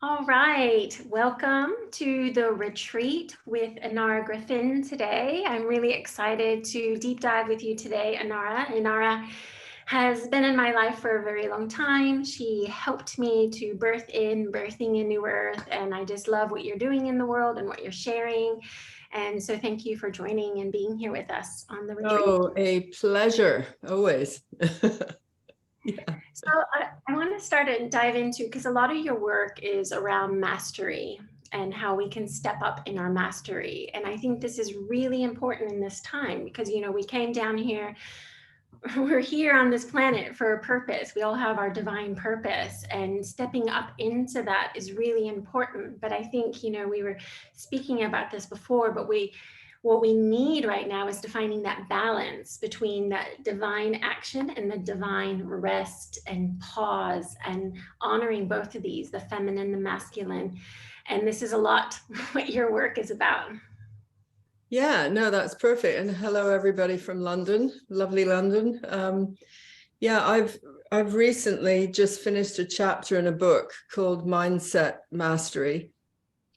All right, welcome to the retreat with Inarra Griffyn today. I'm really excited to deep dive with you today, Inarra. Inarra has been in my life for a very long time. She helped me to birthing a new earth, and I just love what you're doing in the world and what you're sharing. And so thank you for joining and being here with us on the retreat. Oh, a pleasure, always. Yeah. So I want to start and dive into, because a lot of your work is around mastery and how we can step up in our mastery. And I think this is really important in this time because, you know, we came down here, we're here on this planet for a purpose. We all have our divine purpose, and stepping up into that is really important. But I think, you know, we were speaking about this before, but what we need right now is defining that balance between that divine action and the divine rest and pause, and honoring both of these, the feminine, the masculine. And this is a lot what your work is about. Yeah, no, that's perfect. And hello, everybody from London, lovely London. Yeah, I've recently just finished a chapter in a book called Mindset Mastery.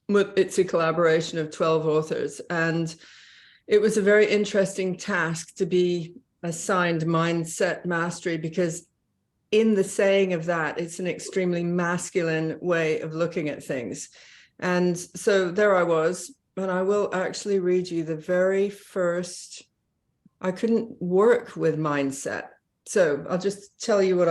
It's a collaboration of 12 authors, and it was a very interesting task to be assigned mindset mastery, because in the saying of that, it's an extremely masculine way of looking at things. And so there I was, and I will actually read you the very first. I couldn't work with mindset. So I'll just tell you what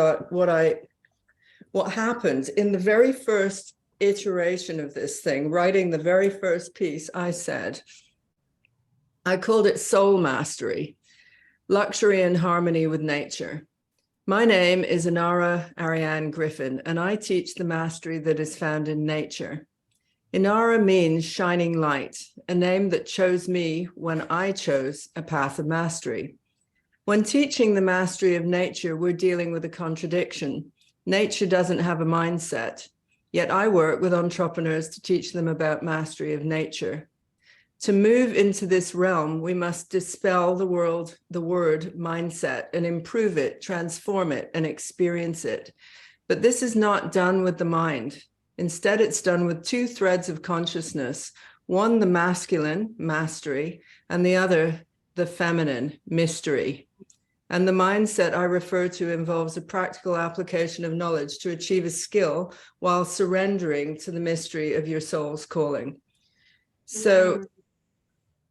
happened in the very first iteration of this thing. Writing the very first piece, I called it Soul Mastery, Luxury and Harmony with Nature. My name is Inarra Griffyn, and I teach the mastery that is found in nature. Inarra means shining light, a name that chose me when I chose a path of mastery. When teaching the mastery of nature, we're dealing with a contradiction. Nature doesn't have a mindset, yet I work with entrepreneurs to teach them about mastery of nature. To move into this realm, we must dispel the word mindset and improve it, transform it, and experience it. But this is not done with the mind. Instead, it's done with two threads of consciousness, one, the masculine, mastery, and the other, the feminine, mystery. And the mindset I refer to involves a practical application of knowledge to achieve a skill while surrendering to the mystery of your soul's calling. So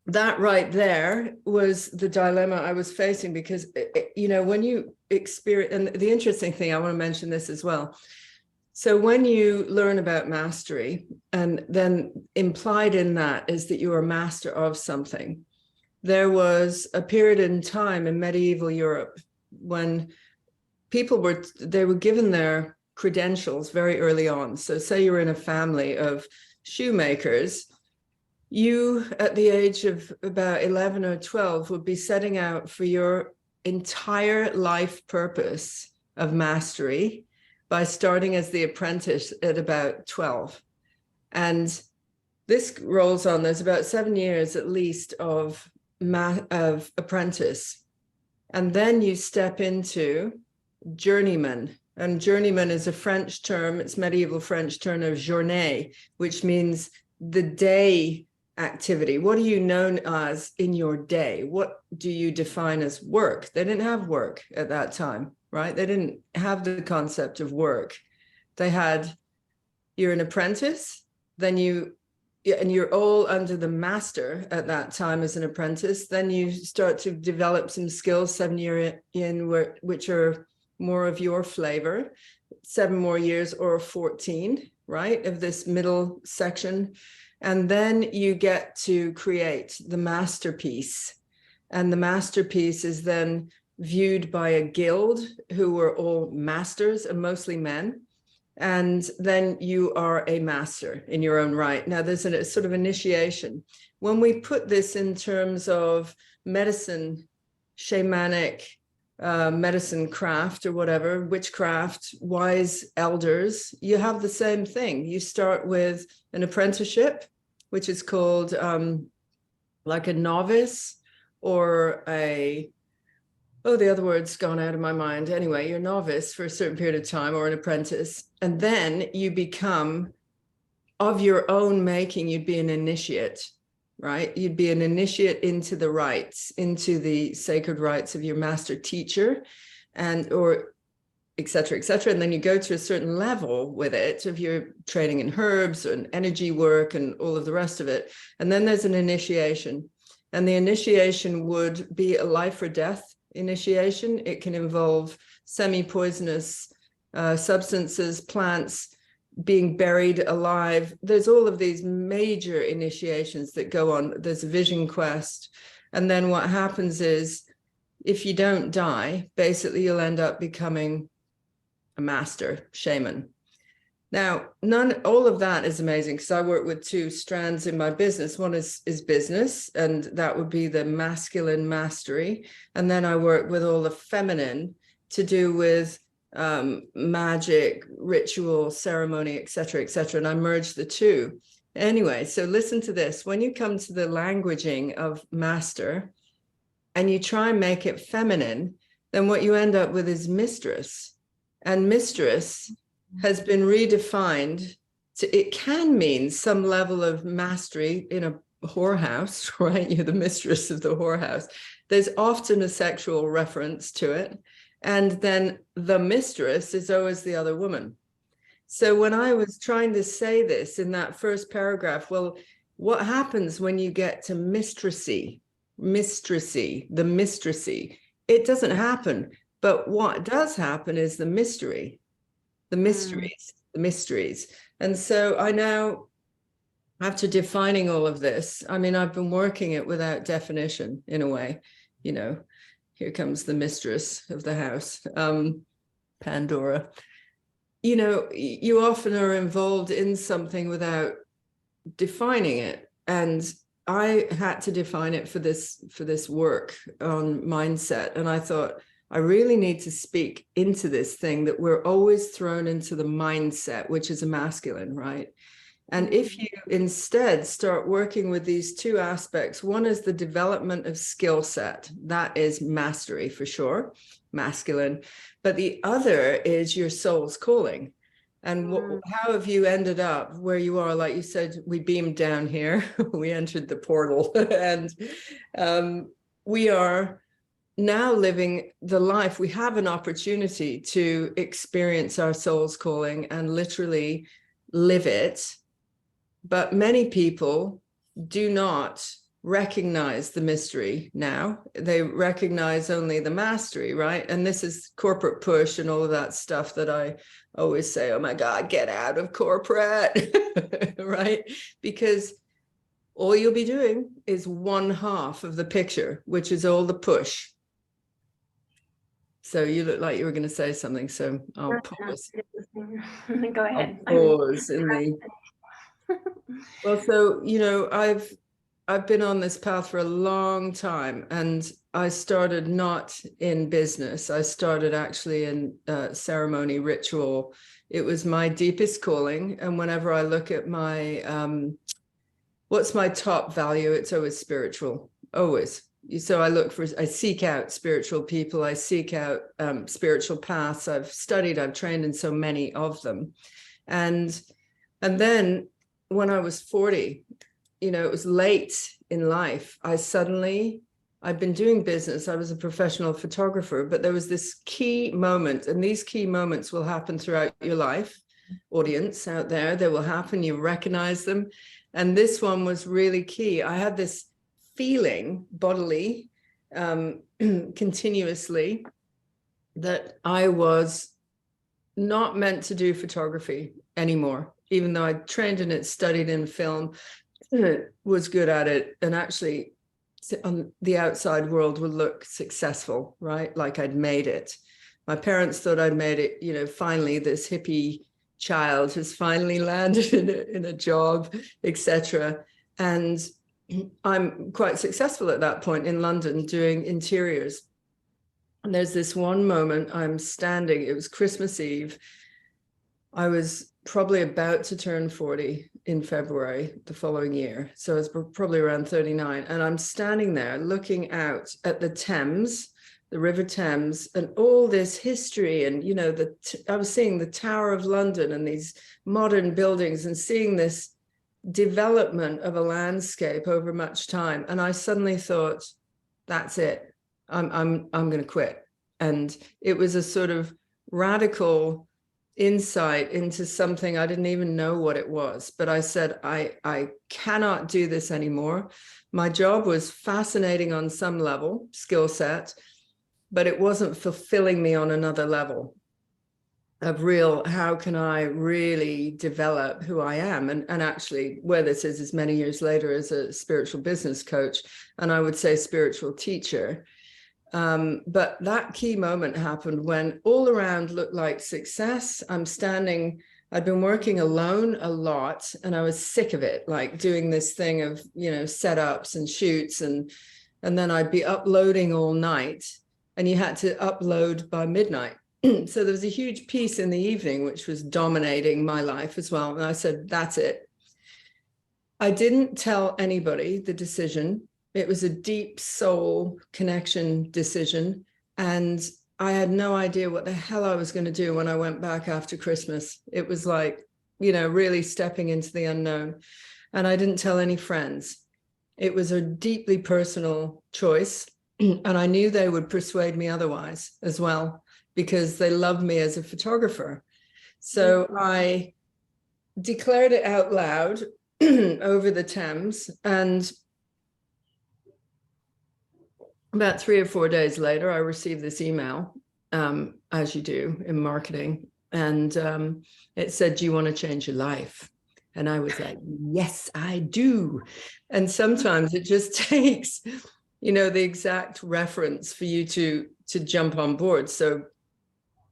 that right there was the dilemma I was facing, because, you know, when you experience, and the interesting thing, I want to mention this as well. So when you learn about mastery, and then implied in that is that you are a master of something. There was a period in time in medieval Europe when people were given their credentials very early on. So say you're in a family of shoemakers, you, at the age of about 11 or 12, would be setting out for your entire life purpose of mastery by starting as the apprentice at about 12. And this rolls on, there's about 7 years at least of apprentice. And then you step into journeyman. And journeyman is a French term, it's medieval French term of journée, which means the day activity. What are you known as in your day? What do you define as work? They didn't have work at that time, right? They didn't have the concept of work. They had, you're an apprentice, then and you're all under the master at that time as an apprentice. Then you start to develop some skills 7 years in, which are more of your flavor, 7 more years or 14, right, of this middle section. And then you get to create the masterpiece. And the masterpiece is then viewed by a guild who were all masters and mostly men. And then you are a master in your own right. Now, there's a sort of initiation. When we put this in terms of medicine, shamanic, medicine craft or whatever, witchcraft, wise elders, you have the same thing. You start with an apprenticeship, which is called like a novice or the other word's gone out of my mind. Anyway, you're a novice for a certain period of time or an apprentice. And then you become of your own making, you'd be an initiate, right? You'd be an initiate into the rites, into the sacred rites of your master teacher, and or et cetera, et cetera. And then you go to a certain level with it of your training in herbs and energy work and all of the rest of it. And then there's an initiation. And the initiation would be a life or death initiation. It can involve semi-poisonous substances, plants, being buried alive. There's all of these major initiations that go on. There's a vision quest. And then what happens is, if you don't die, basically you'll end up becoming a master shaman. Now, all of that is amazing, because I work with two strands in my business. One is business, and that would be the masculine mastery. And then I work with all the feminine to do with magic, ritual, ceremony, et cetera, and I merge the two. Anyway, so listen to this. When you come to the languaging of master and you try and make it feminine, then what you end up with is mistress. And mistress has been redefined to, it can mean some level of mastery in a whorehouse, right? You're the mistress of the whorehouse. There's often a sexual reference to it. And then the mistress is always the other woman. So when I was trying to say this in that first paragraph, well, what happens when you get to mistressy, the mistressy? It doesn't happen. But what does happen is the mystery, the mysteries. And so I now, after defining all of this, I mean, I've been working it without definition in a way, you know. Here comes the mistress of the house, Pandora. You know, you often are involved in something without defining it. And I had to define it for this work on mindset. And I thought, I really need to speak into this thing that we're always thrown into the mindset, which is a masculine, right? And if you instead start working with these two aspects, one is the development of skill set. That is mastery for sure, masculine. But the other is your soul's calling. And how have you ended up where you are? Like you said, we beamed down here, we entered the portal, and we are now living the life. We have an opportunity to experience our soul's calling and literally live it. But many people do not recognize the mystery now. They recognize only the mastery, right? And this is corporate push and all of that stuff that I always say, oh my God, get out of corporate, right? Because all you'll be doing is one half of the picture, which is all the push. So you look like you were going to say something, so I'll pause. Go ahead. I'll pause in the... Well, so, you know, I've been on this path for a long time, and I started not in business. I started actually in ceremony, ritual. It was my deepest calling. And whenever I look at my, what's my top value, it's always spiritual, always. So I seek out spiritual people. I seek out spiritual paths. I've studied, I've trained in so many of them. And then when I was 40, you know, it was late in life. I'd been doing business. I was a professional photographer, but there was this key moment, and these key moments will happen throughout your life. Audience out there, they will happen. You recognize them. And this one was really key. I had this feeling bodily, continuously, that I was not meant to do photography anymore, even though I trained in it, studied in film, was good at it, and actually on the outside world would look successful, right? Like I'd made it. My parents thought I'd made it, you know, finally this hippie child has finally landed in a job, etc. And I'm quite successful at that point in London doing interiors. And there's this one moment I'm standing, it was Christmas Eve. I was probably about to turn 40 in February the following year. So I was probably around 39. And I'm standing there looking out at the Thames the River Thames, and all this history. And, you know, I was seeing the Tower of London and these modern buildings and seeing this development of a landscape over much time. And I suddenly thought, that's it. I'm going to quit. And it was a sort of radical insight into something I didn't even know what it was. But I said, I cannot do this anymore. My job was fascinating on some level, skill set, but it wasn't fulfilling me on another level of real, how can I really develop who I am? And actually where this is many years later as a spiritual business coach, and I would say spiritual teacher. But that key moment happened when all around looked like success. I'd been working alone a lot and I was sick of it, like doing this thing of, you know, setups and shoots, and then I'd be uploading all night, and you had to upload by midnight. So there was a huge piece in the evening, which was dominating my life as well. And I said, that's it. I didn't tell anybody the decision. It was a deep soul connection decision. And I had no idea what the hell I was going to do when I went back after Christmas. It was like, you know, really stepping into the unknown. And I didn't tell any friends. It was a deeply personal choice. And I knew they would persuade me otherwise as well, because they love me as a photographer. So I declared it out loud over the Thames. And about 3 or 4 days later, I received this email, as you do in marketing. And it said, do you want to change your life? And I was like, yes, I do. And sometimes it just takes, you know, the exact reference for you to jump on board. So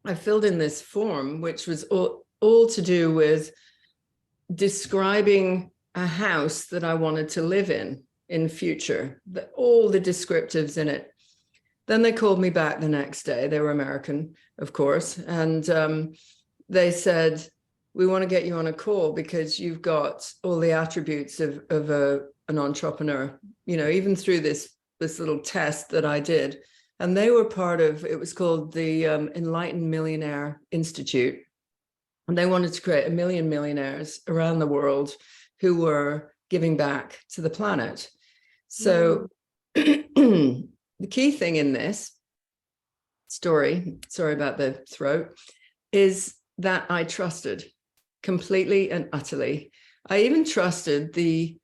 I filled in this form, which was all to do with describing a house that I wanted to live in future, all the descriptives in it. Then they called me back the next day. They were American, of course. And they said, we want to get you on a call because you've got all the attributes of an entrepreneur, you know, even through this little test that I did. And they were part of, it was called the Enlightened Millionaire Institute. And they wanted to create 1 million millionaires around the world who were giving back to the planet. So the key thing in this story, sorry about the throat, is that I trusted completely and utterly. I even trusted the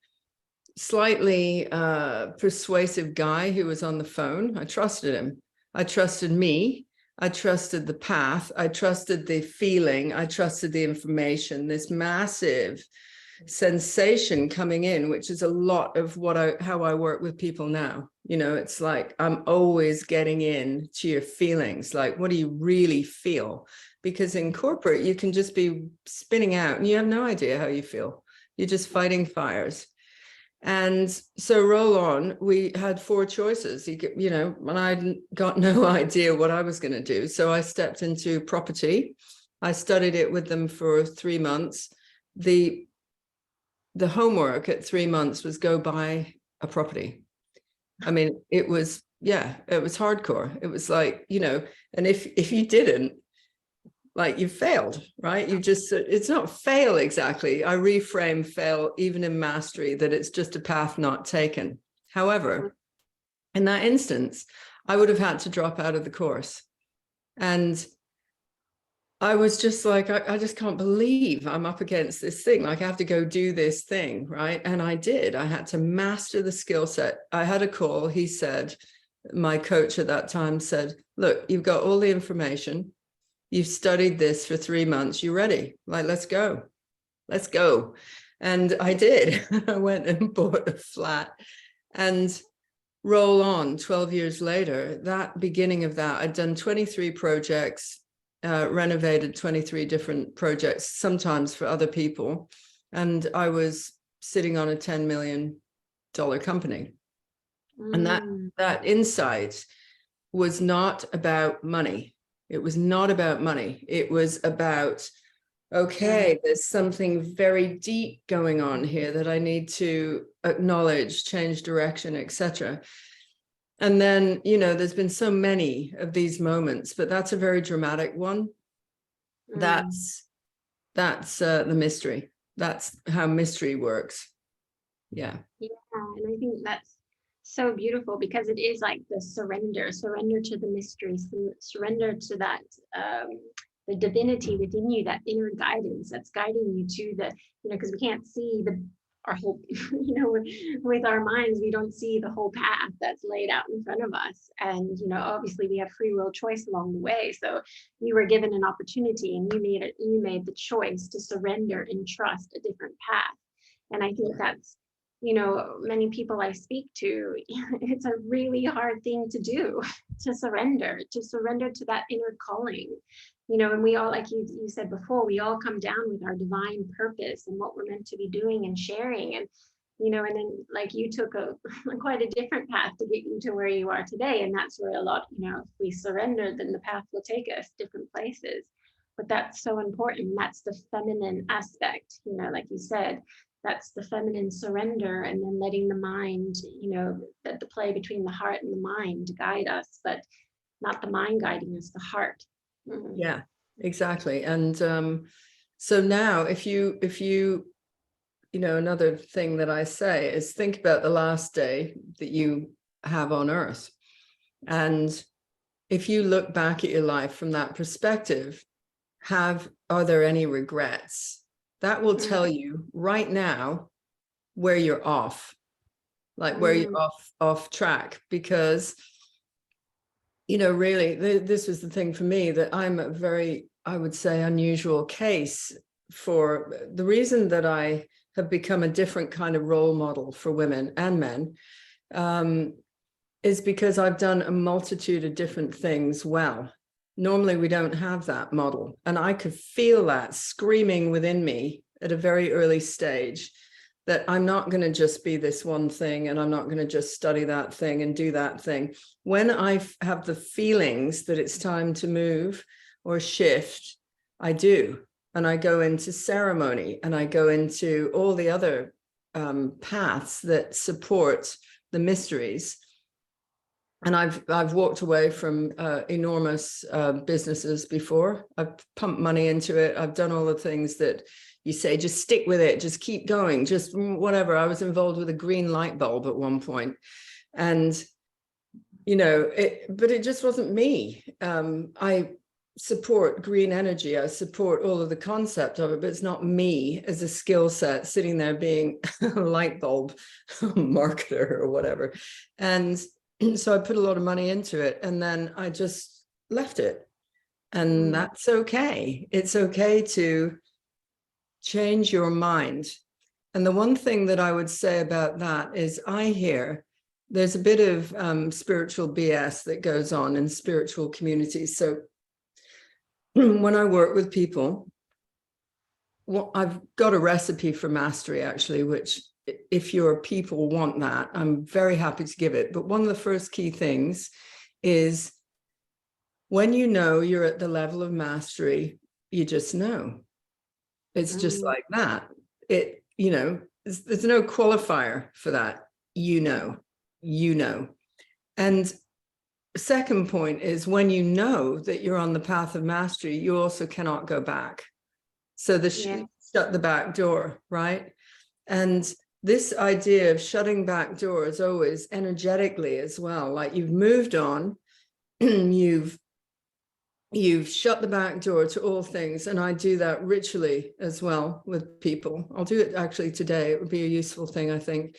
slightly persuasive guy who was on the phone. I trusted him. I trusted me. I trusted the path. I trusted the feeling. I trusted the information, this massive sensation coming in, which is a lot of how I work with people now. You know, it's like, I'm always getting in to your feelings. Like, what do you really feel? Because in corporate, you can just be spinning out and you have no idea how you feel. You're just fighting fires. And so roll on, we had 4 choices, you know, and I got no idea what I was going to do. So I stepped into property. I studied it with them for 3 months. The homework at 3 months was go buy a property. I mean, it was hardcore. It was like, you know, and if you didn't, like, you failed, right? It's not fail exactly. I reframe fail even in mastery, that it's just a path not taken. However, in that instance, I would have had to drop out of the course. And I was just like, I just can't believe I'm up against this thing. Like, I have to go do this thing, right? And I did. I had to master the skill set. I had a call. He said, my coach at that time said, look, you've got all the information. You've studied this for 3 months. You ready? Like, let's go. Let's go. And I did. I went and bought a flat, and roll on 12 years later, that beginning of that, I'd done 23 projects, renovated 23 different projects, sometimes for other people. And I was sitting on a $10 million company. And that insight was not about money. It was not about money. It was about, okay, there's something very deep going on here that I need to acknowledge, change direction, etc. And then, you know, there's been so many of these moments, but that's a very dramatic one. That's the mystery. That's how mystery works. Yeah. Yeah, and I think that's so beautiful because it is like the surrender to the mystery, surrender to that the divinity within you, that inner guidance that's guiding you to the, you know, because we can't see our whole, you know, with our minds, we don't see the whole path that's laid out in front of us. And, you know, obviously we have free will choice along the way. So you were given an opportunity and you made the choice to surrender and trust a different path. And I think that's, you know, many people I speak to, it's a really hard thing to do, to surrender to that inner calling, you know. And we all, like you said before, we all come down with our divine purpose and what we're meant to be doing and sharing. And, you know, and then like you took quite a different path to get you to where you are today. And that's where a lot, you know, if we surrender, then the path will take us different places. But that's so important. That's the feminine aspect, you know, like you said, that's the feminine surrender, and then letting the mind, you know, that the play between the heart and the mind guide us, but not the mind guiding us, the heart. Yeah, exactly. And so now if you you know, another thing that I say is think about the last day that you have on earth. And if you look back at your life from that perspective, are there any regrets? That will tell you right now where you're off, like where you're off track, because, you know, really, this was the thing for me, that I'm a very, I would say, unusual case. For the reason that I have become a different kind of role model for women and men, is because I've done a multitude of different things well. Normally, we don't have that model. And I could feel that screaming within me at a very early stage, that I'm not going to just be this one thing, and I'm not going to just study that thing and do that thing. When I have the feelings that it's time to move or shift, I do. And I go into ceremony, and I go into all the other paths that support the mysteries. And I've walked away from enormous businesses before. I've pumped money into it. I've done all the things that you say, just stick with it, just keep going, just whatever. I was involved with a green light bulb at one point, and, you know, but it just wasn't me. I support green energy. I support all of the concept of it, but it's not me as a skill set sitting there being a light bulb marketer or whatever. And so I put a lot of money into it, and then I just left it. And that's okay. It's okay to change your mind. And the one thing that I would say about that is, I hear there's a bit of spiritual BS that goes on in spiritual communities. So when I work with people, well, I've got a recipe for mastery, actually, which, if your people want that, I'm very happy to give it. But one of the first key things is, when you know you're at the level of mastery, you just know. It's just like that. It, you know, there's no qualifier for that. You know. And second point is, when you know that you're on the path of mastery, you also cannot go back. So shut the back door, right? And this idea of shutting back doors always energetically as well, like you've moved on, you've shut the back door to all things. And I do that ritually as well with people. I'll do it actually today. It would be a useful thing, I think.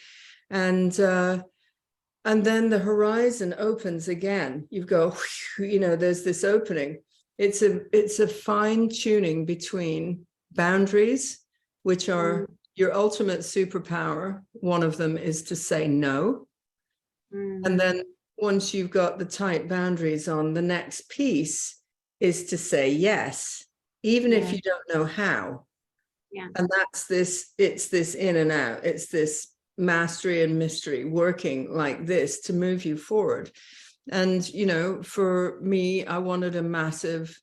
And then the horizon opens again. You go, you know, there's this opening. It's a fine tuning between boundaries, which are your ultimate superpower. One of them is to say no. And then once you've got the tight boundaries on, the next piece is to say yes, even if you don't know how. And it's this in and out. It's this mastery and mystery working like this to move you forward. And, you know, for me, I wanted a massive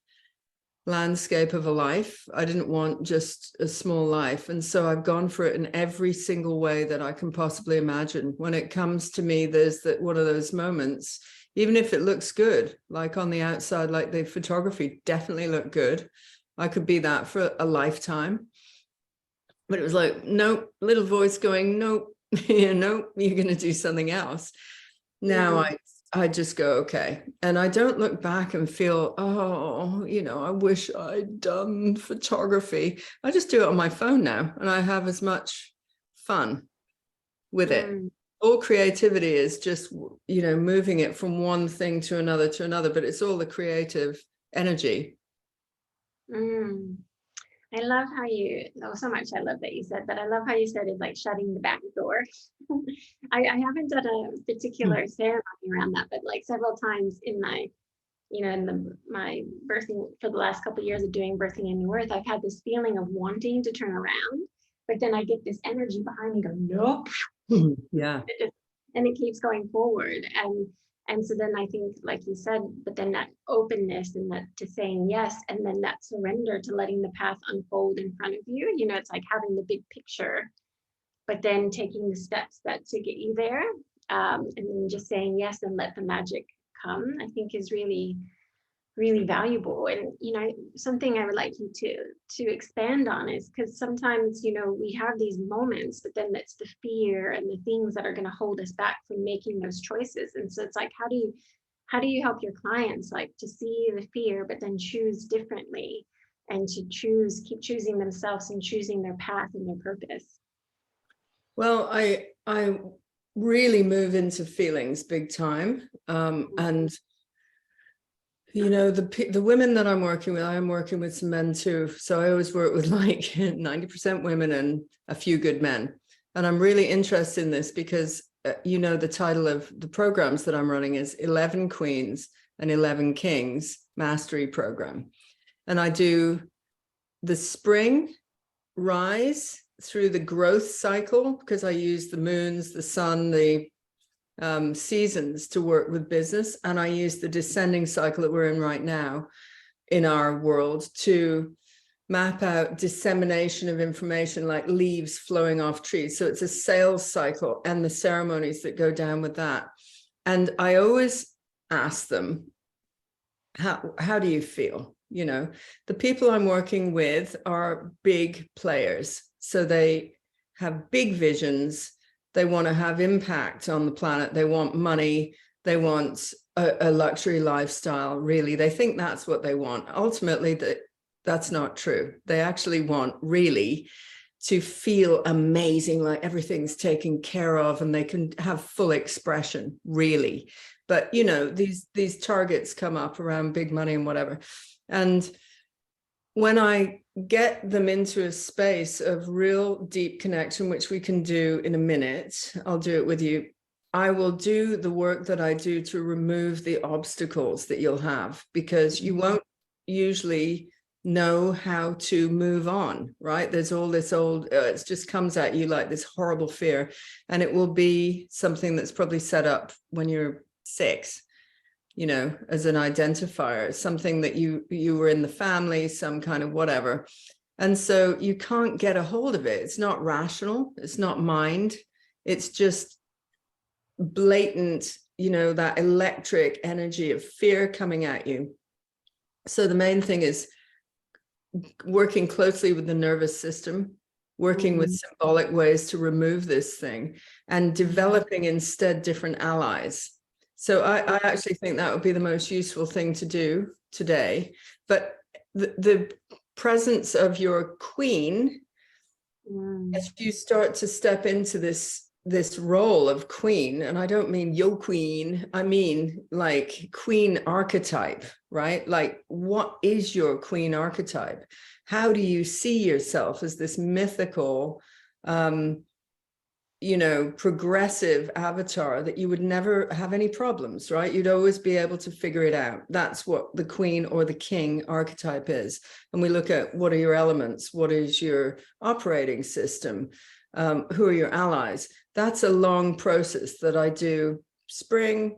landscape of a life. I didn't want just a small life. And so I've gone for it in every single way that I can possibly imagine. When it comes to me, there's that one of those moments, even if it looks good, like on the outside, like the photography definitely looked good. I could be that for a lifetime. But it was like, nope, little voice going, nope, nope, you're going to do something else. Now I just go, okay. And I don't look back and feel, oh, I wish I'd done photography. I just do it on my phone now, and I have as much fun with it. All creativity is just, moving it from one thing to another, but it's all the creative energy. I love how so much I love that you said that. I love how you said it's like shutting the back door. I haven't done a particular ceremony around that, but like several times in my, my birthing for the last couple of years of doing birthing and new earth, I've had this feeling of wanting to turn around, but then I get this energy behind me go, nope. Yeah. And it keeps going forward. And so then I think, like you said, but then that openness and that to saying yes, and then that surrender to letting the path unfold in front of you, it's like having the big picture, but then taking the steps that to get you there, and then just saying yes and let the magic come, I think is really, really valuable. And something I would like you to expand on is because sometimes we have these moments, but then that's the fear and the things that are going to hold us back from making those choices. And so it's like, how do you help your clients like to see the fear but then choose differently, and to keep choosing themselves and choosing their path and their purpose? Well, I really move into feelings big time, and the women that I'm working with, I am working with some men too. So I always work with like 90% women and a few good men. And I'm really interested in this because, the title of the programs that I'm running is 11 Queens and 11 Kings Mastery Program. And I do the spring rise through the growth cycle, because I use the moons, the sun, the seasons to work with business, and I use the descending cycle that we're in right now in our world to map out dissemination of information, like leaves flowing off trees. So it's a sales cycle and the ceremonies that go down with that. And I always ask them, how do you feel? The people I'm working with are big players, so they have big visions. They want to have impact on the planet. They want money. They want a luxury lifestyle, really. They think that's what they want. Ultimately, that's not true. They actually want really to feel amazing, like everything's taken care of and they can have full expression, really. But, these targets come up around big money and whatever. And when I get them into a space of real deep connection, which we can do in a minute, I'll do it with you. I will do the work that I do to remove the obstacles that you'll have, because you won't usually know how to move on, right? There's all this old, it just comes at you like this horrible fear. And it will be something that's probably set up when you're 6. As an identifier, something that you were in the family, some kind of whatever. And so you can't get a hold of it. It's not rational. It's not mind. It's just blatant, that electric energy of fear coming at you. So the main thing is working closely with the nervous system, working with symbolic ways to remove this thing, and developing instead different allies. So I actually think that would be the most useful thing to do today. But the presence of your queen, as you start to step into this role of queen, and I don't mean your queen, I mean like queen archetype, right? Like, what is your queen archetype? How do you see yourself as this mythical, progressive avatar that you would never have any problems, right? You'd always be able to figure it out. That's what the queen or the king archetype is. And we look at, what are your elements? What is your operating system? Who are your allies? That's a long process that I do spring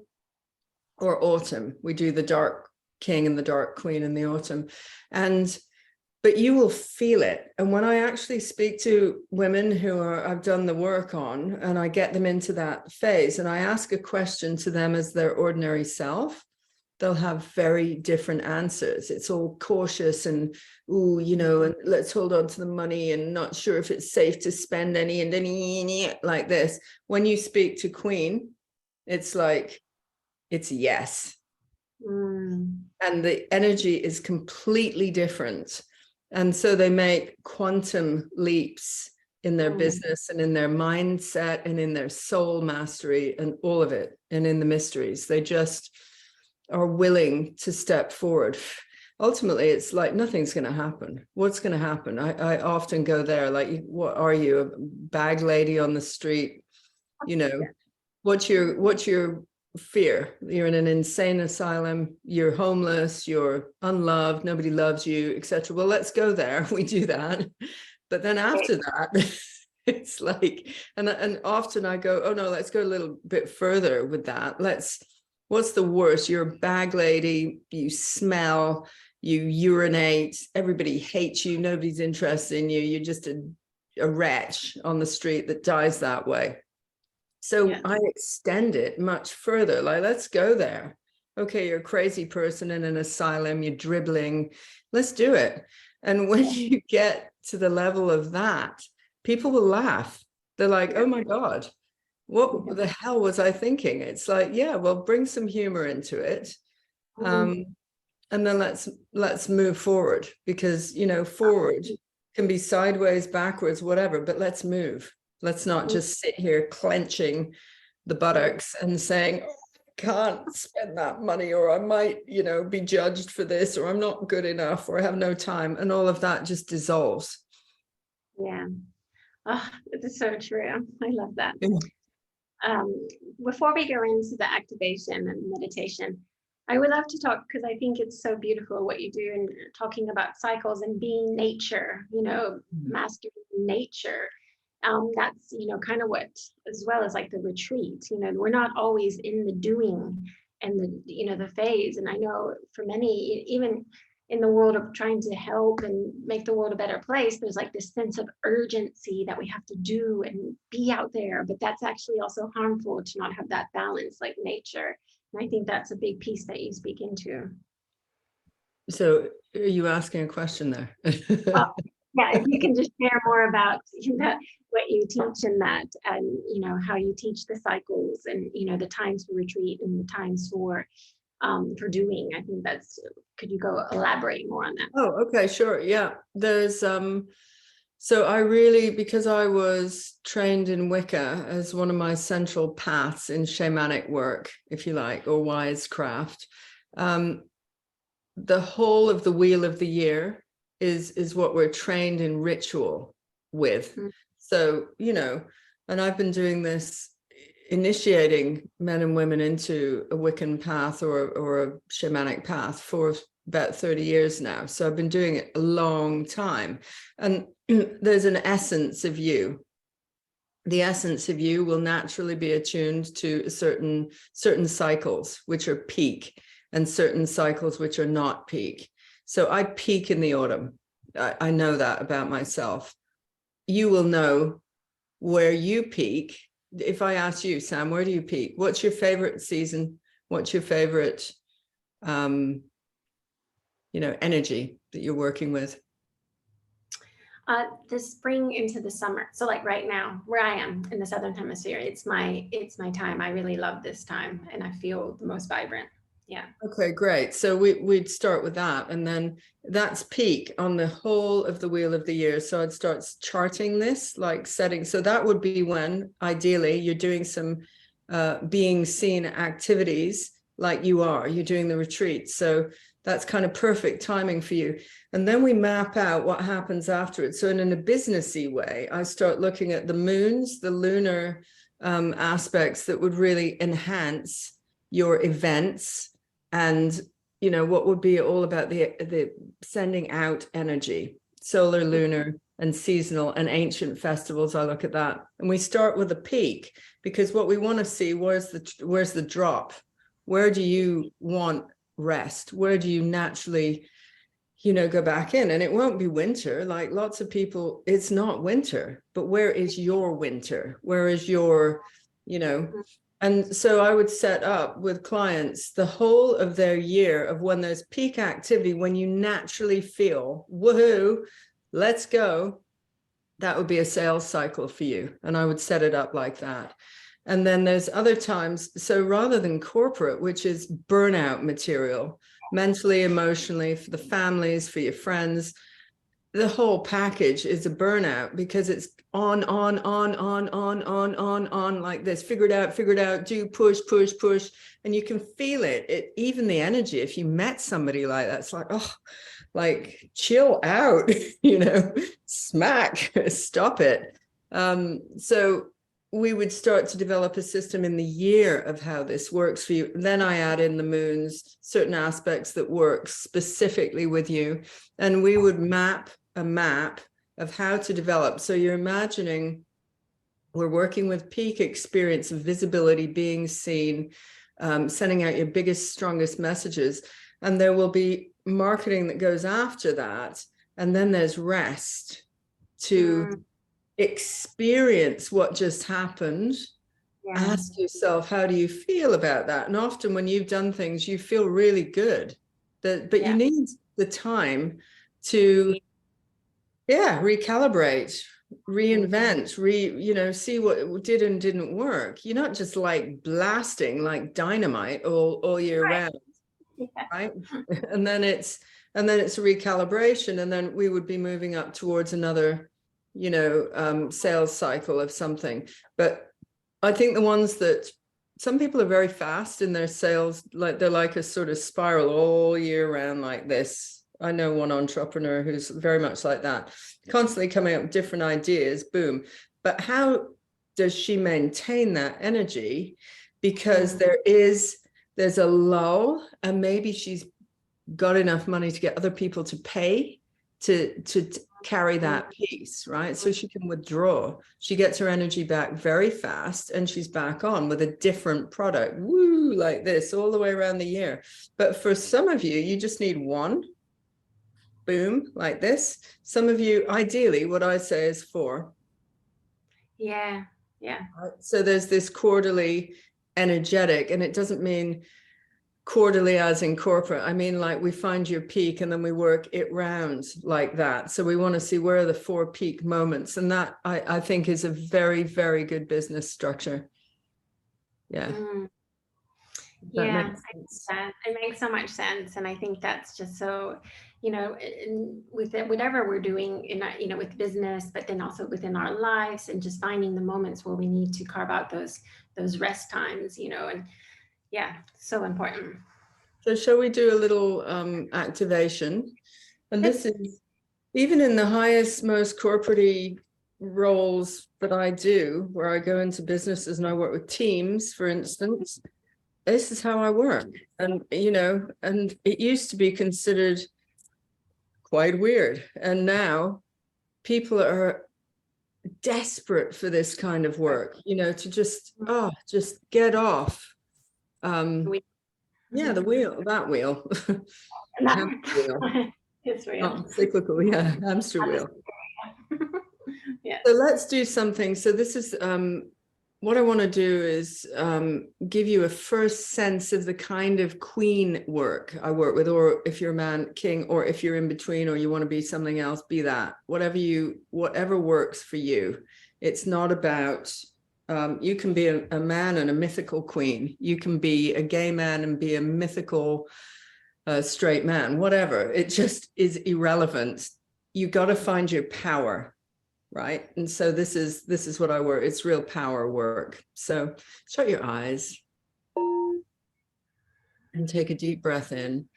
or autumn. We do the dark king and the dark queen in the autumn. But you will feel it. And when I actually speak to women who I've done the work on, and I get them into that phase, and I ask a question to them as their ordinary self, they'll have very different answers. It's all cautious and, ooh, you know, and let's hold on to the money and not sure if it's safe to spend any, and then like this. When you speak to Queen, it's like, it's yes. And the energy is completely different. And so they make quantum leaps in their business and in their mindset and in their soul mastery and all of it. And in the mysteries, they just are willing to step forward. Ultimately, it's like nothing's going to happen. What's going to happen? I often go there, like, what are you, a bag lady on the street? You know, what's your fear? You're in an insane asylum, you're homeless, you're unloved, nobody loves you, etc. Well, let's go there. We do that. But then after that, it's like, and often I go, oh no, let's go a little bit further with that. What's the worst? You're a bag lady, you smell, you urinate, everybody hates you, nobody's interested in you, you're just a wretch on the street that dies that way. So I extend it much further, like, let's go there. Okay, you're a crazy person in an asylum, you're dribbling, let's do it. And when you get to the level of that, people will laugh. They're like, oh my God, what the hell was I thinking? It's like, yeah, well, bring some humor into it. And then let's move forward, because, you know, forward can be sideways, backwards, whatever, but let's move. Let's not just sit here clenching the buttocks and saying, oh, I can't spend that money, or I might, you know, be judged for this, or I'm not good enough, or I have no time. And all of that just dissolves. Yeah. Oh, it's so true. I love that. Before we go into the activation and meditation, I would love to talk, because I think it's so beautiful what you do in talking about cycles and being nature, you know, mastering nature. That's, you know, kind of what, as well as like the retreat, you know, we're not always in the doing and the, you know, the phase. And I know for many, even in the world of trying to help and make the world a better place, there's like this sense of urgency that we have to do and be out there, but that's actually also harmful to not have that balance like nature. And I think that's a big piece that you speak into. So are you asking a question there? Yeah, if you can just share more about, you know, what you teach in that, and, you know, how you teach the cycles, and, you know, the times for retreat and the times for doing. I think that's, could you go elaborate more on that? Oh, okay, sure. Yeah, there's so I really, because I was trained in Wicca as one of my central paths in shamanic work, if you like, or wisecraft, the whole of the wheel of the year is what we're trained in ritual with. So, you know, and I've been doing this, initiating men and women into a Wiccan path or a shamanic path for about 30 years now. So I've been doing it a long time. And there's an essence of you. The essence of you will naturally be attuned to certain cycles, which are peak, and certain cycles which are not peak. So I peak in the autumn. I know that about myself. You will know where you peak. If I ask you, Sam, where do you peak? What's your favorite season? What's your favorite, you know, energy that you're working with? The spring into the summer. So like right now, where I am in the Southern Hemisphere, it's my time. I really love this time, and I feel the most vibrant. Yeah. Okay, great. So we'd start with that, and then that's peak on the whole of the wheel of the year. So I'd start charting this, like setting. So that would be when ideally you're doing some being seen activities, like you're doing the retreat. So that's kind of perfect timing for you. And then we map out what happens afterwards. So in a businessy way, I start looking at the moons, the lunar aspects that would really enhance your events, and, you know, what would be all about the sending out energy, solar, lunar, and seasonal and ancient festivals. I look at that, and we start with a peak, because what we want to see, where's the drop? Where do you want rest? Where do you naturally, go back in? And it won't be winter. Like lots of people, it's not winter, but where is your winter? Where is your, and so I would set up with clients the whole of their year of when there's peak activity, when you naturally feel, woohoo, let's go. That would be a sales cycle for you. And I would set it up like that. And then there's other times. So rather than corporate, which is burnout material, mentally, emotionally, for the families, for your friends, the whole package is a burnout because it's on, like this. Figure it out, do, push. And you can feel it, even the energy. If you met somebody like that, it's like, oh, like chill out, smack, stop it. So we would start to develop a system in the year of how this works for you. Then I add in the moons, certain aspects that work specifically with you. And we would map a map of how to develop. So you're imagining we're working with peak experience of visibility, being seen, sending out your biggest, strongest messages. And there will be marketing that goes after that. And then there's rest to experience what just happened. Yeah. Ask yourself, how do you feel about that? And often when you've done things, you feel really good. But you need the time to, recalibrate, reinvent, see what did and didn't work. You're not just like blasting like dynamite all year round. Right. And then it's a recalibration, and then we would be moving up towards another sales cycle of something. But I think the ones that some people are very fast in their sales, like they're like a sort of spiral all year round like this. I know one entrepreneur who's very much like that, constantly coming up with different ideas, boom. But how does she maintain that energy? Because there's a lull, and maybe she's got enough money to get other people to pay to carry that piece, right? So she can withdraw. She gets her energy back very fast, and she's back on with a different product, woo, like this all the way around the year. But for some of you, you just need one, boom, like this. Some of you, ideally, what I say is 4. Yeah. So there's this quarterly energetic, and it doesn't mean quarterly as in corporate. I mean, like we find your peak and then we work it round like that. So we want to see where are the 4 peak moments. And that I think is a very, very good business structure. Yeah. Yeah, it makes so much sense. And I think that's just so, with it, whatever we're doing in, with business, but then also within our lives, and just finding the moments where we need to carve out those rest times, and so important. So shall we do a little activation? And this is even in the highest, most corporate-y roles that I do, where I go into businesses and I work with teams, for instance. This is how I work. And, and it used to be considered quite weird. And now people are desperate for this kind of work, to just get off. The wheel, that wheel. It's real. Cyclical, hamster wheel. Yeah. So let's do something. So this is what I want to do is give you a first sense of the kind of queen work I work with, or if you're a man, king, or if you're in between, or you want to be something else, be that. Whatever works for you. It's not about, you can be a man and a mythical queen. You can be a gay man and be a mythical straight man, whatever. It just is irrelevant. You got to find your power. Right. And so this is what I work. It's real power work. So shut your eyes and take a deep breath in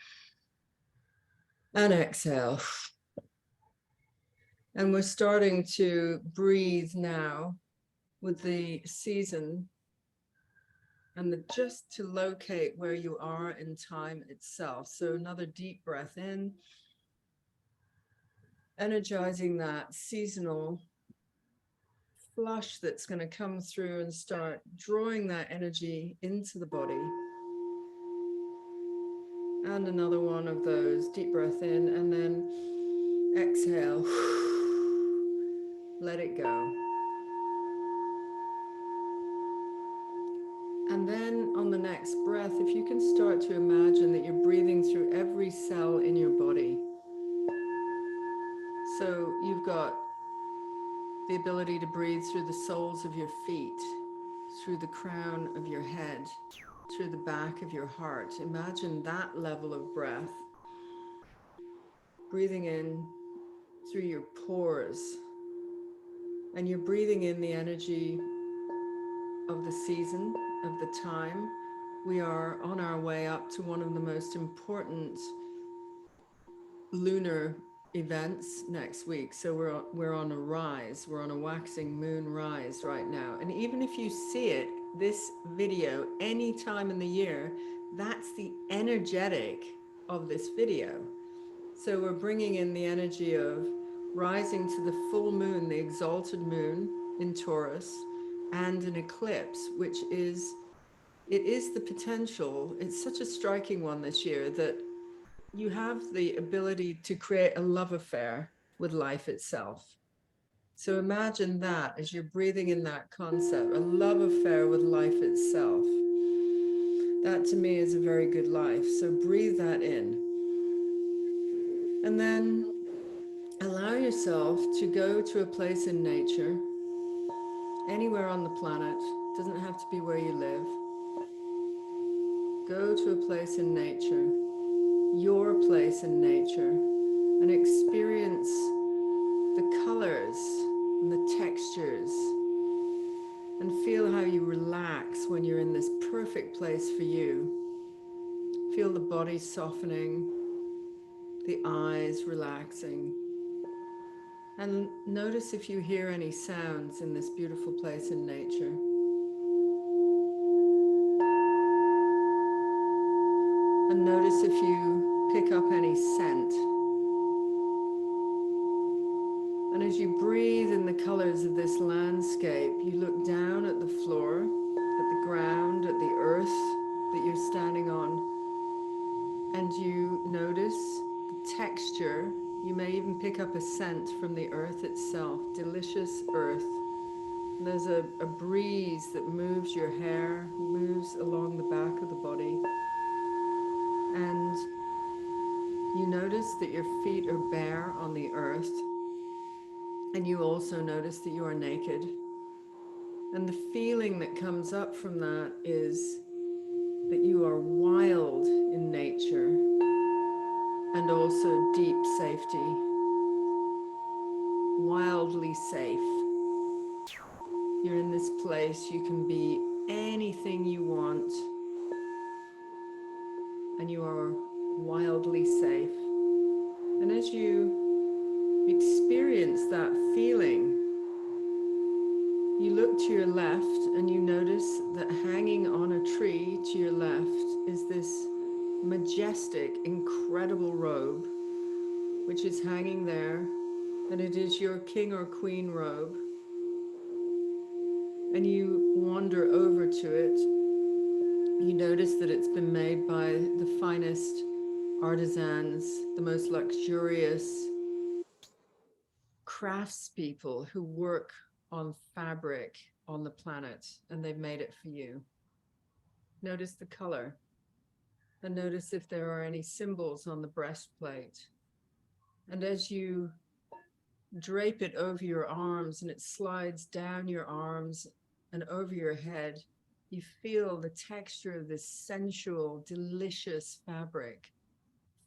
and exhale. And we're starting to breathe now with the season, and just to locate where you are in time itself. So another deep breath in, energizing that seasonal flush that's going to come through and start drawing that energy into the body. And another one of those. Deep breath in and then exhale. Let it go. And then on the next breath, if you can start to imagine that you're breathing through every cell in your body. So you've got the ability to breathe through the soles of your feet, through the crown of your head, through the back of your heart. Imagine that level of breath. Breathing in through your pores. And you're breathing in the energy of the season, of the time. We are on our way up to one of the most important lunar events next week. So we're on a rise. We're on a waxing moon rise right now. And even if you see it, this video, any time in the year, that's the energetic of this video. So we're bringing in the energy of rising to the full moon, the exalted moon in Taurus, and an eclipse, which is, it is the potential. It's such a striking one this year that you have the ability to create a love affair with life itself. So imagine that as you're breathing in that concept, a love affair with life itself. That to me is a very good life. So breathe that in. And then allow yourself to go to a place in nature, anywhere on the planet, doesn't have to be where you live. Go to a place in nature, your place in nature, and experience the colors and the textures, and feel how you relax when you're in this perfect place for you. Feel the body softening, the eyes relaxing, and notice if you hear any sounds in this beautiful place in nature. And notice if you pick up any scent. And as you breathe in the colors of this landscape, you look down at the floor, at the ground, at the earth that you're standing on, and you notice the texture. You may even pick up a scent from the earth itself, delicious earth. And there's a breeze that moves your hair, moves along the back of the body. And you notice that your feet are bare on the earth. And you also notice that you are naked. And the feeling that comes up from that is that you are wild in nature and also deep safety. Wildly safe. You're in this place, you can be anything you want, and you are wildly safe. And as you experience that feeling, you look to your left and you notice that hanging on a tree to your left is this majestic, incredible robe, which is hanging there, and it is your king or queen robe. And you wander over to it. You notice that it's been made by the finest artisans, the most luxurious craftspeople who work on fabric on the planet, and they've made it for you. Notice the color, and notice if there are any symbols on the breastplate. And as you drape it over your arms and it slides down your arms and over your head, you feel the texture of this sensual, delicious fabric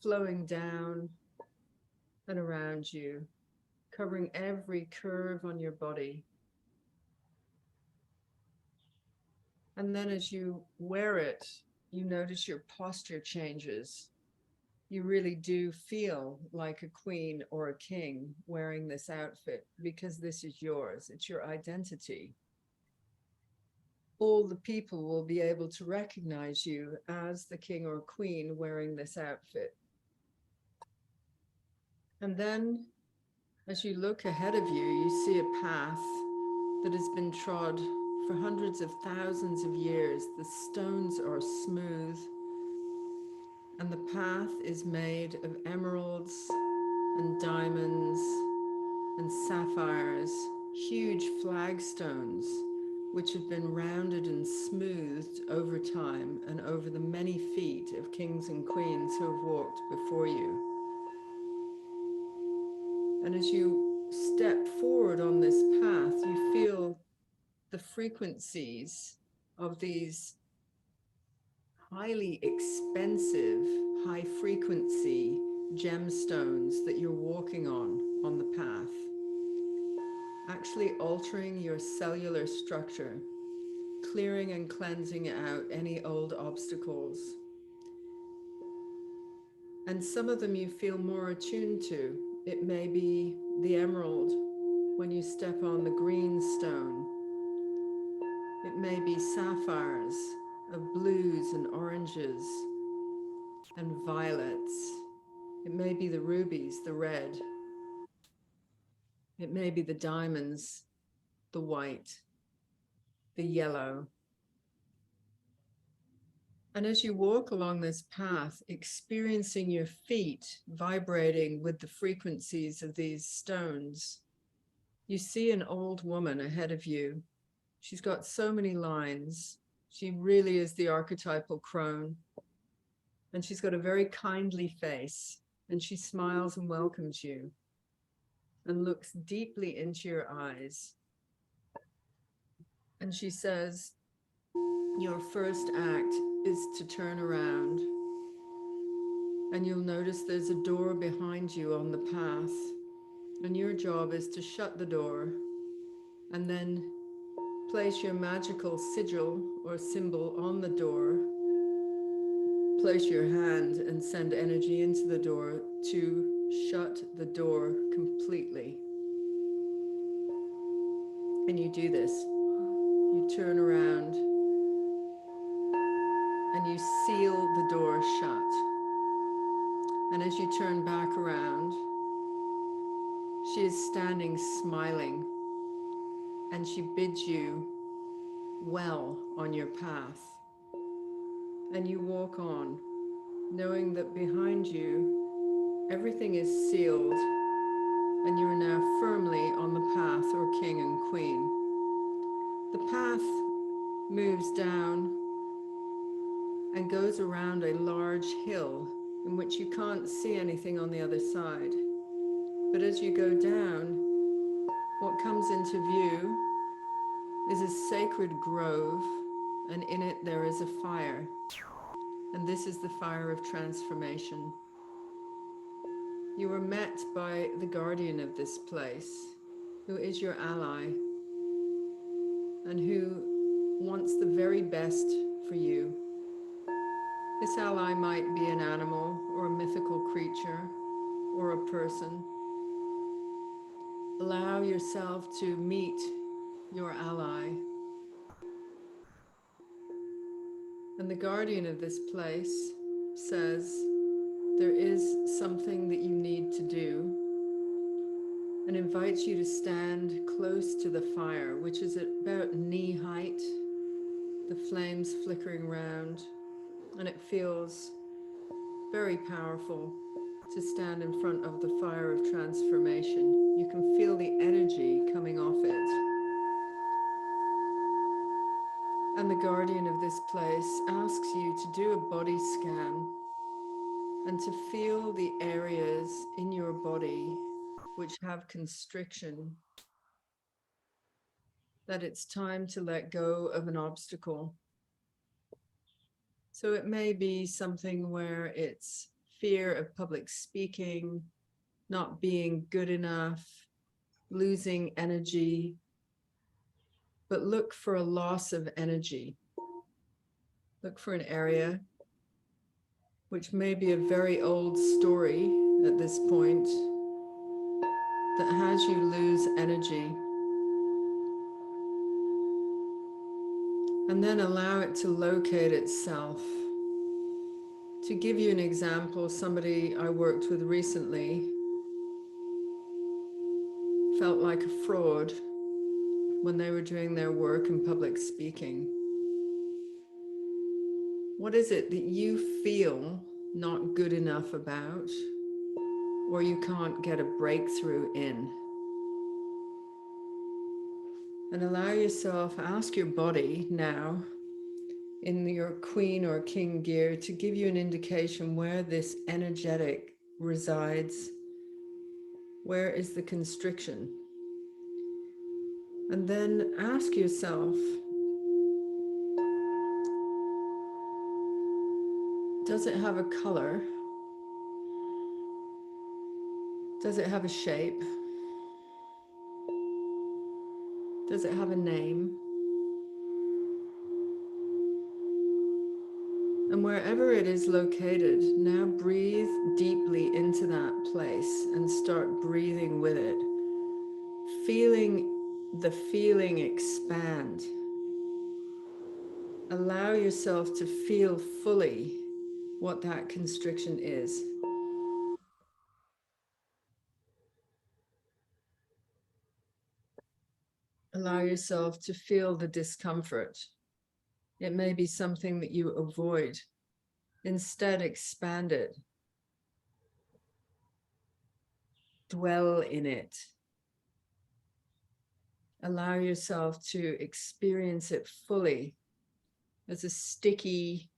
flowing down and around you, covering every curve on your body. And then as you wear it, you notice your posture changes. You really do feel like a queen or a king wearing this outfit because this is yours. It's your identity. All the people will be able to recognize you as the king or queen wearing this outfit. And then as you look ahead of you, you see a path that has been trod for hundreds of thousands of years. The stones are smooth And the path is made of emeralds and diamonds and sapphires, huge flagstones, which have been rounded and smoothed over time and over the many feet of kings and queens who have walked before you. And as you step forward on this path, you feel the frequencies of these highly expensive, high frequency gemstones that you're walking on the path, actually altering your cellular structure, clearing and cleansing out any old obstacles. And some of them you feel more attuned to. It may be the emerald when you step on the green stone. It may be sapphires of blues and oranges and violets. It may be the rubies, the red. It may be the diamonds, the white, the yellow. And as you walk along this path, experiencing your feet vibrating with the frequencies of these stones, you see an old woman ahead of you. She's got so many lines. She really is the archetypal crone. And she's got a very kindly face, and she smiles and welcomes you and looks deeply into your eyes. And she says, your first act is to turn around, and you'll notice there's a door behind you on the path, and your job is to shut the door and then place your magical sigil or symbol on the door. Place your hand and send energy into the door to shut the door completely. And you do this. You turn around and you seal the door shut. And as you turn back around, she is standing smiling, and she bids you well on your path. And you walk on, knowing that behind you, everything is sealed, and you are now firmly on the path, or king and queen. The path moves down and goes around a large hill in which you can't see anything on the other side. But as you go down, what comes into view is a sacred grove, and in it there is a fire. And this is the fire of transformation. You are met by the guardian of this place, who is your ally, and who wants the very best for you. This ally might be an animal or a mythical creature or a person. Allow yourself to meet your ally. And the guardian of this place says, there is something that you need to do, and invites you to stand close to the fire, which is at about knee height, the flames flickering around, and it feels very powerful to stand in front of the fire of transformation. You can feel the energy coming off it. And the guardian of this place asks you to do a body scan and to feel the areas in your body which have constriction, that it's time to let go of an obstacle. So it may be something where it's fear of public speaking, not being good enough, losing energy, but look for a loss of energy. Look for an area which may be a very old story at this point that has you lose energy. And then allow it to locate itself. To give you an example, somebody I worked with recently felt like a fraud when they were doing their work in public speaking. What is it that you feel not good enough about, or you can't get a breakthrough in. And allow yourself, ask your body now in your queen or king gear to give you an indication where this energetic resides. Where is the constriction? And then ask yourself, does it have a color? Does it have a shape? Does it have a name? And wherever it is located, now breathe deeply into that place and start breathing with it, feeling the feeling expand. Allow yourself to feel fully what that constriction is. Allow yourself to feel the discomfort. It may be something that you avoid. Instead, expand it. Dwell in it. Allow yourself to experience it fully as a sticky,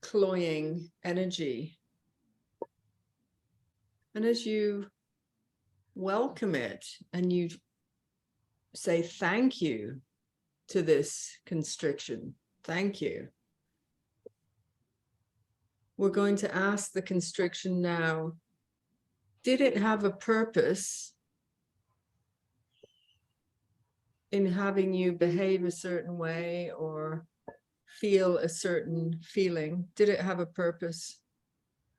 cloying energy. And as you welcome it and you say thank you to this constriction, thank you. We're going to ask the constriction now, did it have a purpose in having you behave a certain way or feel a certain feeling? Did it have a purpose?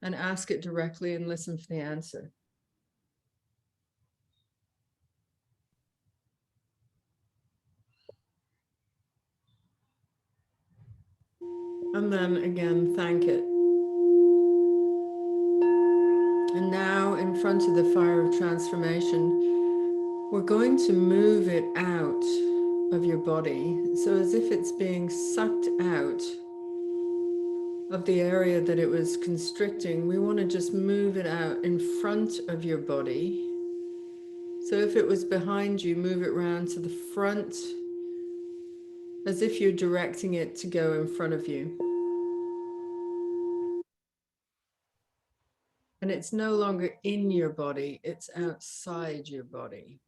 And ask it directly and listen for the answer. And then again, thank it. And now in front of the fire of transformation, we're going to move it out of your body. So as if it's being sucked out of the area that it was constricting, we want to just move it out in front of your body. So if it was behind you, move it round to the front, as if you're directing it to go in front of you. And it's no longer in your body, it's outside your body.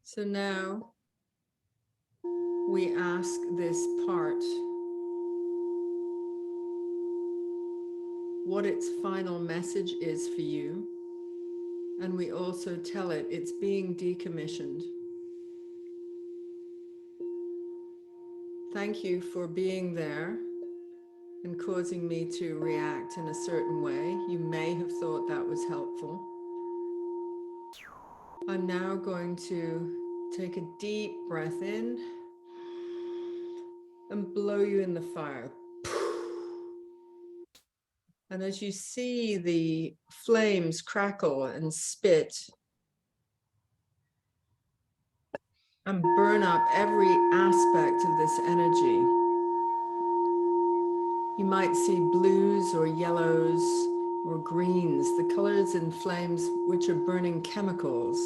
So now we ask this part what its final message is for you. And we also tell it it's being decommissioned. Thank you for being there and causing me to react in a certain way. You may have thought that was helpful. I'm now going to take a deep breath in and blow you in the fire. And as you see the flames crackle and spit and burn up every aspect of this energy, you might see blues or yellows or greens, the colors in flames which are burning chemicals.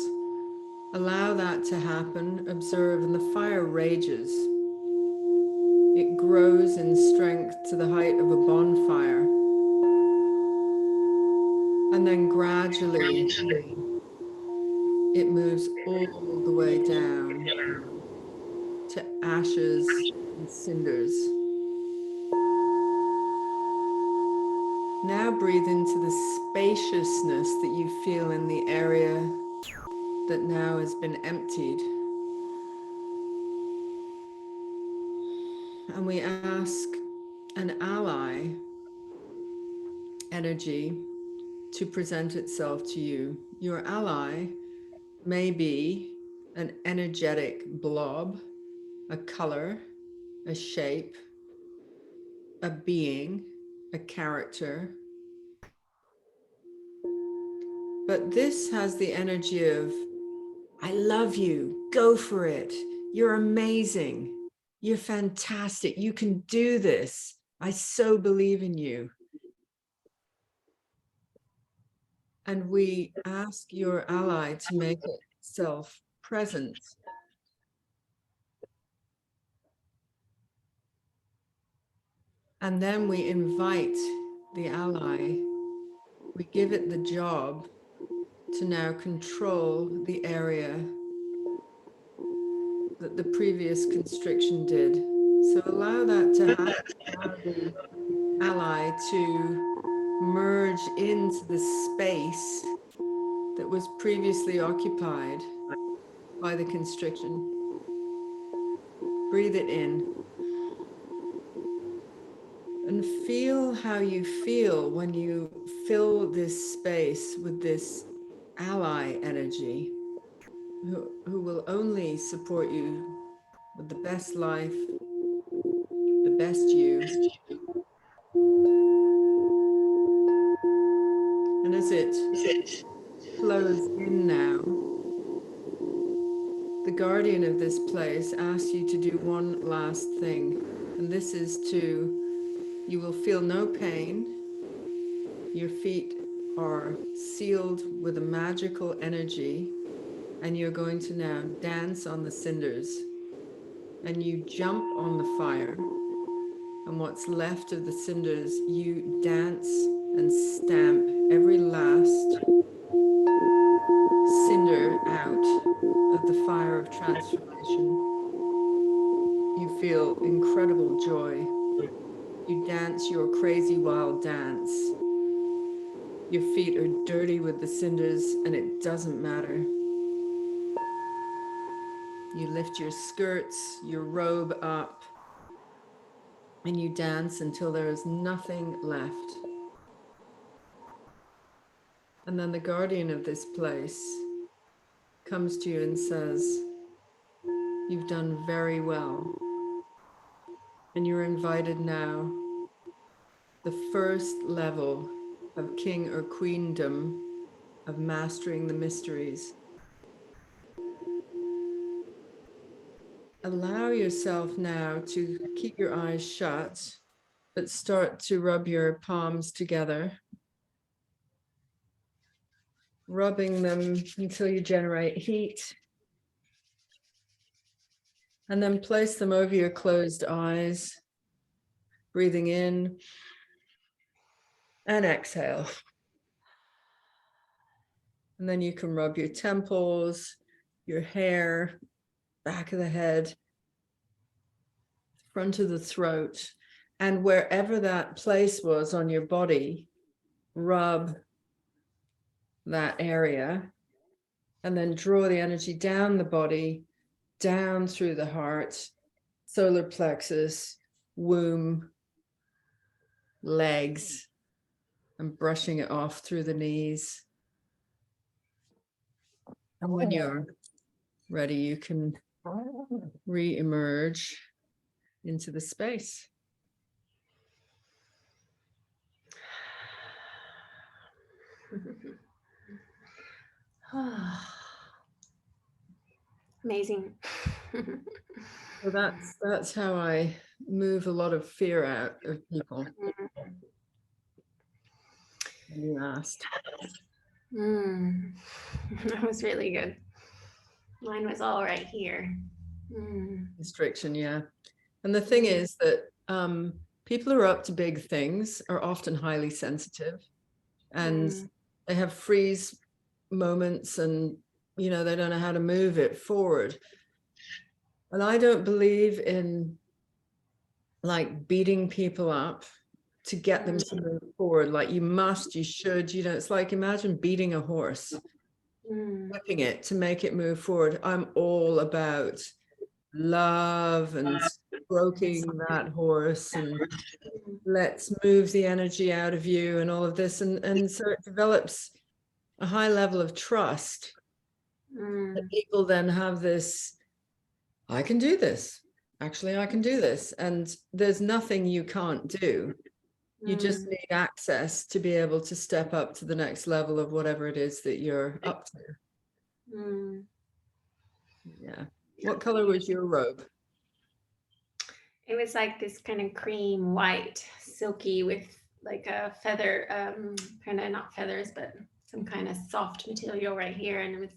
Allow that to happen, observe, and the fire rages. It grows in strength to the height of a bonfire. And then gradually, it moves all the way down to ashes and cinders. Now breathe into the spaciousness that you feel in the area that now has been emptied. And we ask an ally energy to present itself to you. Your ally may be an energetic blob, a color, a shape, a being, a character. But this has the energy of, I love you, go for it, you're amazing, you're fantastic, you can do this, I so believe in you. And we ask your ally to make itself present. And then we invite the ally, we give it the job to now control the area that the previous constriction did. So allow that to happen, allow the ally to merge into the space that was previously occupied by the constriction. Breathe it in. And feel how you feel when you fill this space with this ally energy who will only support you with the best life, the best you. And as it flows in now, the guardian of this place asks you to do one last thing. And this is you will feel no pain. Your feet are sealed with a magical energy, and you're going to now dance on the cinders. And you jump on the fire, and what's left of the cinders, you dance and stamp every last cinder out of the fire of transformation. You feel incredible joy. You dance your crazy wild dance. Your feet are dirty with the cinders, and it doesn't matter. You lift your skirts, your robe up, and you dance until there is nothing left. And then the guardian of this place comes to you and says, "You've done very well." And you're invited now, the first level of king or queendom of mastering the mysteries. Allow yourself now to keep your eyes shut, but start to rub your palms together, rubbing them until you generate heat. And then place them over your closed eyes, breathing in and exhale. And then you can rub your temples, your hair, back of the head, front of the throat, and wherever that place was on your body, rub that area, and then draw the energy down the body, down through the heart, solar plexus, womb, legs, and brushing it off through the knees. And when you're ready, you can re-emerge into the space. Amazing. So that's how I move a lot of fear out of people. When you asked. That was really good. Mine was all right here. Constriction, yeah. And the thing is that people who are up to big things are often highly sensitive, and they have freeze moments, and they don't know how to move it forward. And I don't believe in like beating people up to get them to move forward. Like you should, it's like, imagine beating a horse, whipping it to make it move forward. I'm all about love and stroking that horse, and let's move the energy out of you and all of this. And so it develops a high level of trust that people then have this, I can do this. Actually, I can do this. And there's nothing you can't do. You just need access to be able to step up to the next level of whatever it is that you're up to. Yeah. What color was your robe? It was like this kind of cream white, silky with like a feather, kind of not feathers, but some kind of soft material right here. And it was,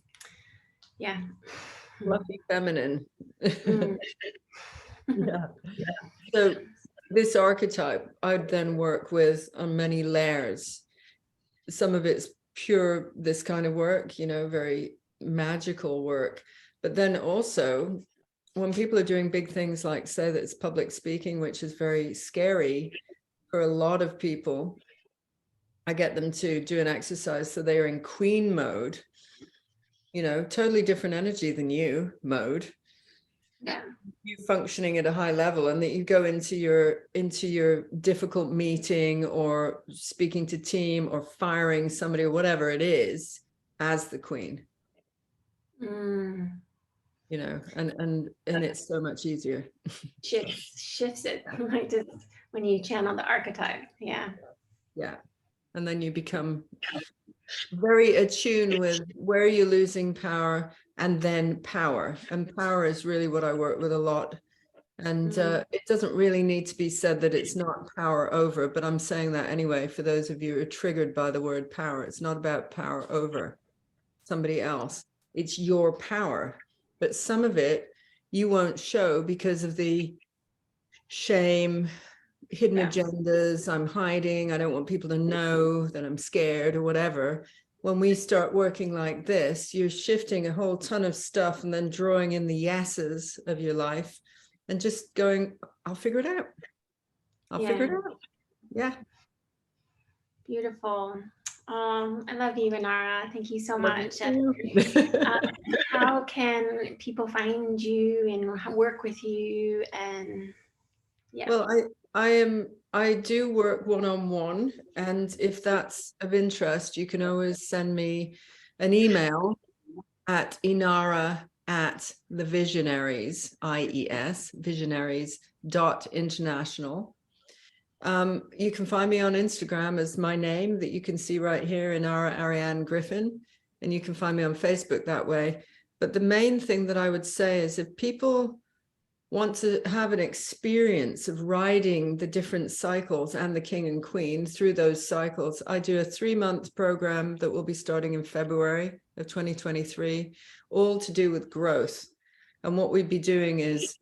yeah. Fluffy feminine. Mm. Yeah. So this archetype I'd then work with on many layers. Some of it's pure, this kind of work, you know, very magical work. But then also when people are doing big things like, say, that it's public speaking, which is very scary for a lot of people, I get them to do an exercise so they are in queen mode, you know, totally different energy than you mode. Yeah. You functioning at a high level, and that you go into your difficult meeting or speaking to team or firing somebody or whatever it is as the queen. Mm. You know, and it's so much easier. Shifts it like just when you channel the archetype. Yeah. Yeah. And then you become very attuned with where you're losing power, and then power. And power is really what I work with a lot. And it doesn't really need to be said that it's not power over, but I'm saying that anyway, for those of you who are triggered by the word power. It's not about power over somebody else. It's your power. But some of it you won't show because of the shame, hidden agendas. I'm hiding. I don't want people to know that I'm scared or whatever. When we start working like this, you're shifting a whole ton of stuff and then drawing in the yeses of your life and just going, I'll figure it out. I'll figure it out. Yeah. Beautiful. I love you, Inarra. Thank you so much. You. How can people find you and work with you? And yeah. Well, I do work one-on-one, and if that's of interest, you can always send me an email at Inarra@the visionaries.international. You can find me on Instagram as my name that you can see right here, Inarra Griffyn, and you can find me on Facebook that way. But the main thing that I would say is if people want to have an experience of riding the different cycles and the king and queen through those cycles, I do a 3-month program that will be starting in February of 2023, all to do with growth. And what we'd be doing is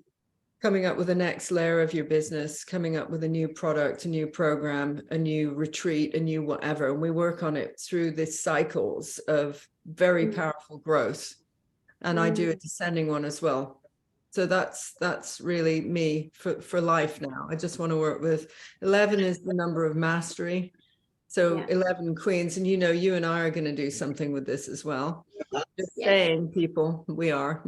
coming up with the next layer of your business, coming up with a new product, a new program, a new retreat, a new whatever. And we work on it through the cycles of very powerful growth. And I do a descending one as well. So that's really me for life now. I just want to work with 11 is the number of mastery. So 11 queens, and you know, you and I are going to do something with this as well. Just saying, people, we are.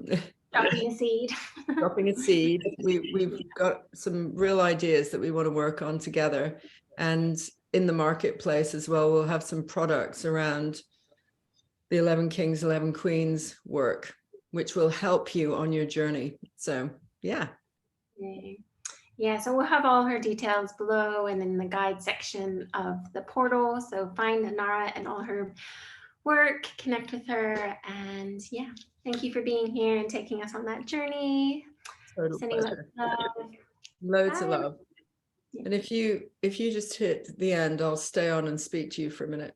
Dropping a seed. Dropping a seed. We've got some real ideas that we want to work on together. And in the marketplace as well, we'll have some products around the 11 Kings, 11 Queens work, which will help you on your journey. So, yeah. Yeah, so we'll have all her details below and in the guide section of the portal. So find Inarra and all her work, connect with her. And yeah, thank you for being here and taking us on that journey. Total pleasure. Loads of love. And if you just hit the end, I'll stay on and speak to you for a minute.